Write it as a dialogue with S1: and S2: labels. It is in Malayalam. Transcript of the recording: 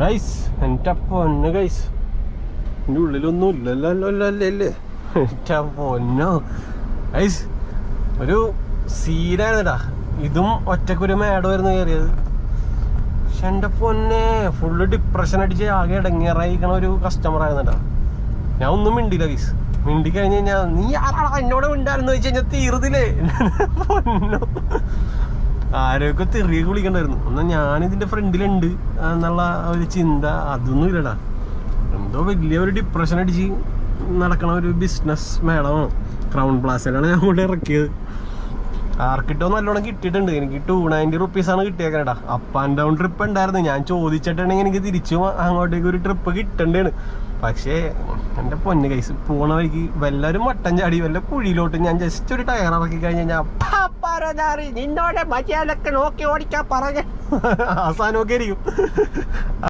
S1: ഗൈസ് എൻ്റെ പൊന്ന് ഗൈസ്, എൻ്റെ ഉള്ളിലൊന്നും ഇല്ലല്ലോ എൻ്റെ പൊന്നോ ഗൈസ്. ഒരു സീനായിരുന്നടാ. ഇതും ഒറ്റക്കൊരു മേടമായിരുന്നു കയറിയത്. പക്ഷെ എൻ്റെ പൊന്നെ ഫുള്ള് ഡിപ്രഷൻ അടിച്ച് ആകെ ഇടങ്ങേറായിരിക്കണ ഒരു കസ്റ്റമർ ആയിരുന്നടാ. ഞാൻ ഒന്നും മിണ്ടില്ല ഗൈസ്. മിണ്ടി കഴിഞ്ഞ് കഴിഞ്ഞാൽ നീ ആരാടാ എന്നോട് മിണ്ടാരെന്ന് വെച്ച് കഴിഞ്ഞാൽ തീർന്നില്ലേ പൊന്നോ. ആരെയൊക്കെ തെറിയൊക്കെ വിളിക്കണ്ടായിരുന്നു. എന്നാൽ ഞാനിതിൻ്റെ ഫ്രണ്ടിലുണ്ട് എന്നുള്ള ഒരു ചിന്ത അതൊന്നും ഇല്ലടാ. എന്തോ വലിയ ഒരു ഡിപ്രഷൻ അടിച്ച് നടക്കണ ഒരു ബിസിനസ് മേളമാണ്. ക്രൗൺ പ്ലാസയിലാണ് ഞാൻ കൊണ്ട് ഇറക്കിയത്. ആർക്കിട്ടോ നല്ലോണം കിട്ടിയിട്ടുണ്ട്. എനിക്ക് 290 റുപ്പീസാണ് കിട്ടിയേക്കണേടാ. അപ്പ് ആൻഡ് ഡൗൺ ട്രിപ്പ് ഉണ്ടായിരുന്നു. ഞാൻ ചോദിച്ചിട്ടുണ്ടെങ്കിൽ എനിക്ക് തിരിച്ചു അങ്ങോട്ടേക്ക് ഒരു ട്രിപ്പ് കിട്ടണ്ടേണ്. പക്ഷേ എൻ്റെ പൊന്ന് കൈസ്, പോണ വഴിക്ക് വല്ലവരും മട്ടൻ ചാടി വല്ല കുഴിയിലോട്ട് ഞാൻ ജസ്റ്റ് ഒരു ടയർ ഇറക്കി കഴിഞ്ഞ് കഴിഞ്ഞാൽ നിന്നോടെ മര്യാദക്ക് നോക്കി ഓടിക്കാൻ പറഞ്ഞ ആ സാധനമൊക്കെ ആയിരിക്കും.